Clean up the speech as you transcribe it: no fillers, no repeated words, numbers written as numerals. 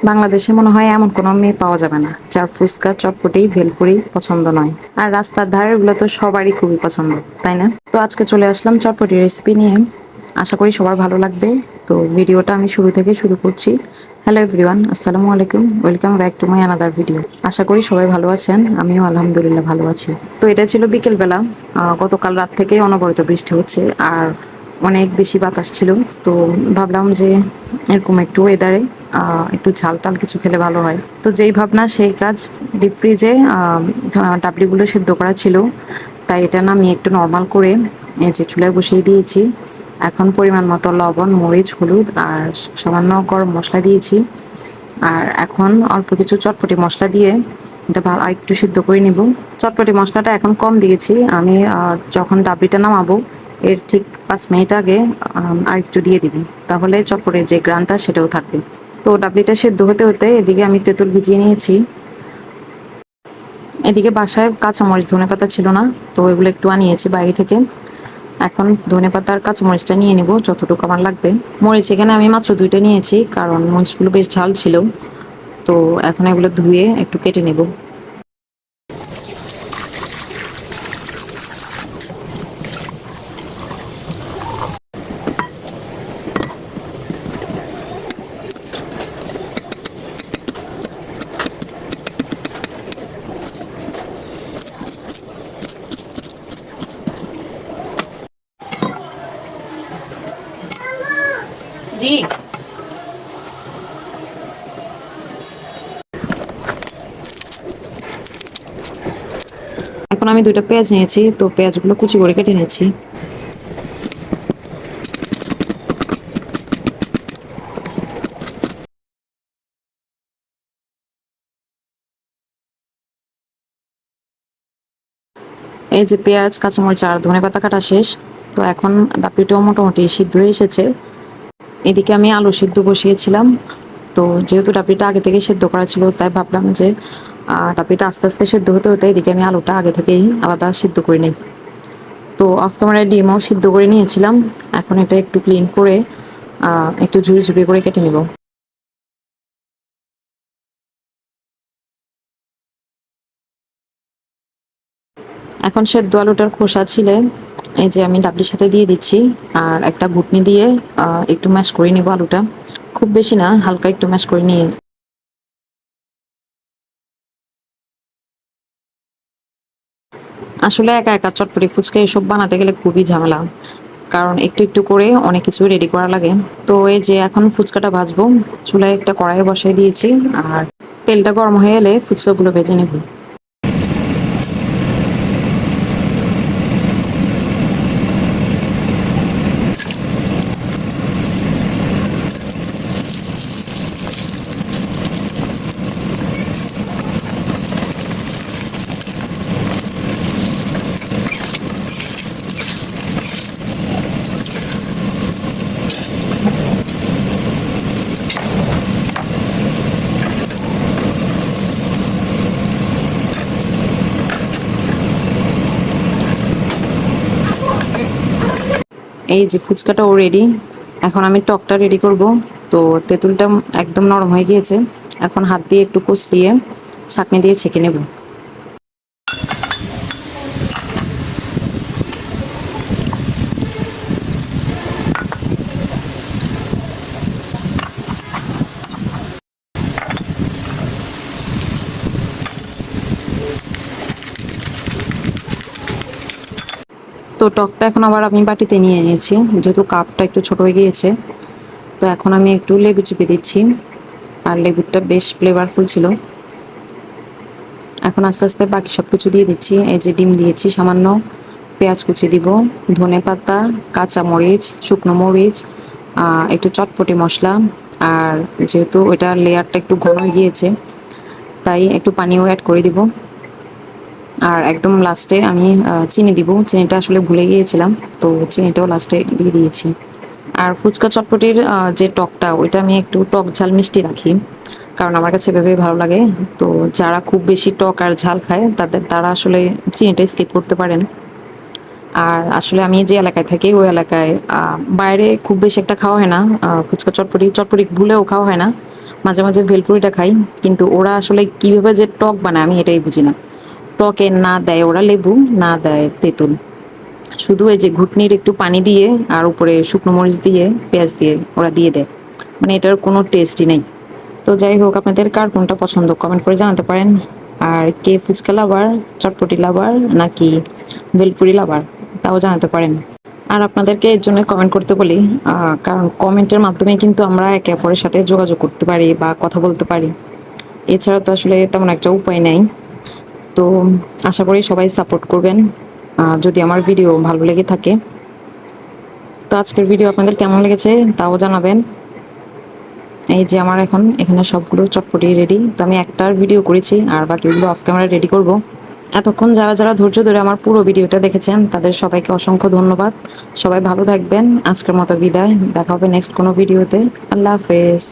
বাংলাদেশে মনে হয় এমন কোনো মেয়ে পাওয়া যাবে না যার ফুচকা চটপটি ভেলপুরি পছন্দ নয়। আর রাস্তার ধারের গুলো তো সবারই খুবই পছন্দ, তাই না? তো আজকে চলে আসলাম চটপটি রেসিপি নিয়ে। আশা করি সবার ভালো লাগবে। তো ভিডিওটা আমি শুরু থেকে শুরু করছি। হ্যালো এভরিওয়ান, আসসালামু আলাইকুম, welcome back to my another video. আশা করি সবাই ভালো আছেন, আমিও আলহামদুলিল্লাহ ভালো আছি। তো এটা ছিল বিকেলবেলা। গতকাল রাত থেকে অনবরত বৃষ্টি হচ্ছে আর অনেক বেশি বাতাস ছিল। তো ভাবলাম যে এরকম একটু ওয়েদারে একটু ঝাল টাল কিছু খেলে ভালো হয়। তো যেই ভাবনা সেই কাজ। ডিপ ফ্রিজে ডাবলিগুলো সেদ্ধ করা ছিল, তাই এটা নামিয়ে একটু নর্মাল করে এই যে চুলায় বসিয়ে দিয়েছি। এখন পরিমাণ মতো লবণ, মরিচ, হলুদ আর সামান্য গরম মশলা দিয়েছি। আর এখন অল্প কিছু চটপটি মশলা দিয়ে এটা ভালো আর একটু সিদ্ধ করে নিব। চটপটি মশলাটা এখন কম দিয়েছি আমি। যখন ডাবলিটা নামাবো এর ঠিক 5 মিনিট আগে আর একটু দিয়ে দিবি, তাহলে চটপটির যে গ্রানটা সেটাও থাকবে। তো ডাবলিটা সেদ্ধ হতে হতে এদিকে আমি তেঁতুল ভিজিয়ে নিয়েছি। এদিকে বাসায় কাঁচামরিচ ধনেপাতা ছিল না, তো এগুলো একটু আনিয়েছি বাইরে থেকে। এখন ধনেপাতা আর কাঁচামরিচটা নিয়ে নিব যতটুকু আমার লাগবে। মরিচ এখানে আমি মাত্র 2টা নিয়েছি, কারণ মরিচগুলো বেশ ঝাল ছিল। তো এখন এগুলো ধুয়ে একটু কেটে নেব। জি, এখন আমি 2টা পেঁয়াজ নিয়েছি, তো পেঁয়াজগুলো কুচি করে কেটে নিয়েছি। এই যে পেঁয়াজ, কাঁচামরিচ আর ধনেপাতা কাটা শেষ। তো এখন ডাঁপিটাও মোটামুটি সিদ্ধ হয়ে এসেছে। এদিকে আমি আলু সিদ্ধ বসিয়েছিলাম। তো যেহেতু ডাঁপিটা আগে থেকে সেদ্ধ করা ছিল, তাই ভাবলাম যে ডাঁপিটা আস্তে আস্তে সেদ্ধ হতে হতে এদিকে আমি আলুটা আগে থেকেই আলাদা সিদ্ধ করে নিই। তো অফ ক্যামেরায় ডিমও সিদ্ধ করে নিয়েছিলাম। এখন এটা একটু ক্লিন করে একটু ঝুড়ি ঝুড়ি করে কেটে নিব। এখন সেদ্ধ আলুটার খোসা ছিলে এই যে আমি ডাবলির সাথে দিয়ে দিচ্ছি। আর একটা ঘুটনি দিয়ে একটু ম্যাশ করে নিব আলুটা। খুব বেশি না, হালকা একটু ম্যাশ করে নিয়ে। আসলে একা একা চটপটি ফুচকা এসব বানাতে গেলে খুবই ঝামেলা, কারণ একটু একটু করে অনেক কিছু রেডি করা লাগে। তো এই যে এখন ফুচকাটা ভাজবো। চুলায় একটা কড়াই বসাই দিয়েছি, আর তেলটা গরম হয়ে এলে ফুচকাগুলো ভেজে নেব। এই যে ফুচকাটাও রেডি। এখন আমি টকটা রেডি করব। তো তেঁতুলটা একদম নরম হয়ে গিয়েছে। এখন হাত দিয়ে একটু কষলিয়ে ছাঁকনি দিয়ে ছেঁকে নেব। তো টকটা এখন আবার আমি বাটিতে নিয়ে নিয়েছি, যেহেতু কাপটা একটু ছোট হয়ে গিয়েছে। তো এখন আমি একটু লেবু চিপে দিচ্ছি, আর লেবুটা বেশ ফ্লেভারফুল ছিল। এখন আস্তে আস্তে বাকি সব কিছু দিয়ে দিচ্ছি। এই যে ডিম দিয়েছি সামান্য, পেঁয়াজ কুচি দিব, ধনে পাতা, কাঁচামরিচ, শুকনো মরিচ, একটু চটপটি মশলা। আর যেহেতু ওইটার লেয়ারটা একটু ঘন হয়ে গিয়েছে, তাই একটু পানিও অ্যাড করে দিব। আর একদম লাস্টে আমি চিনি দিব। চিনিটা আসলে ভুলে গিয়েছিলাম, তো চিনিটাও লাস্টে দিয়ে দিয়েছি। আর ফুচকা চটপটির যে টকটা, ওইটা আমি একটু টক ঝাল মিষ্টি রাখি, কারণ আমার কাছে এভাবেই ভালো লাগে। তো যারা খুব বেশি টক আর ঝাল খায় তারা আসলে চিনিটা স্কিপ করতে পারেন। আর আসলে আমি যে এলাকায় থাকি ওই এলাকায় বাইরে খুব বেশি একটা খাওয়া হয় না। ফুচকা চটপটি ভুলেও খাওয়া হয় না। মাঝে মাঝে ভেলপুরিটা খাই, কিন্তু ওরা আসলে কিভাবে যে টক বানায় আমি এটাই বুঝি না। টকে না দেয় ওরা লেবু, না দেয় তেঁতুল, শুধু এই যে ঘুটনির একটু পানি দিয়ে আর উপরে শুকনো মরিচ দিয়ে পেঁয়াজ দিয়ে ওরা দিয়ে দেয়, মানে এটার কোনো টেস্টই নেই। তো যাই হোক, আপনাদের কার কোনটা পছন্দ কমেন্ট করে জানাতে পারেন। আর কে ফুচকা লাভার, চটপটি লাভার, নাকি ভেলপুরি লাভার, তাও জানাতে পারেন। আর আপনাদেরকে এর জন্য কমেন্ট করতে বলি, কারণ কমেন্টের মাধ্যমে কিন্তু আমরা একে অপরের সাথে যোগাযোগ করতে পারি বা কথা বলতে পারি। এছাড়া তো আসলে তেমন একটা উপায় নেই। তো আশা করি সবাই সাপোর্ট করবেন যদি আমার ভিডিও ভালো লেগে থাকে। তো আজকের ভিডিও আপনাদের কেমন লেগেছে তাও জানাবেন। এই যে আমার এখন এখানে সবগুলো চটপটি রেডি, তো আমি একটার ভিডিও করেছি আর বাকিগুলো অফ ক্যামেরা রেডি করব। এতক্ষণ যারা যারা ধৈর্য ধরে আমার পুরো ভিডিওটা দেখেছেন তাদের সবাইকে অসংখ্য ধন্যবাদ। সবাই ভালো থাকবেন, আজকের মতো বিদায়, দেখা হবে নেক্সট কোনো ভিডিওতে। আল্লাহ হাফেজ।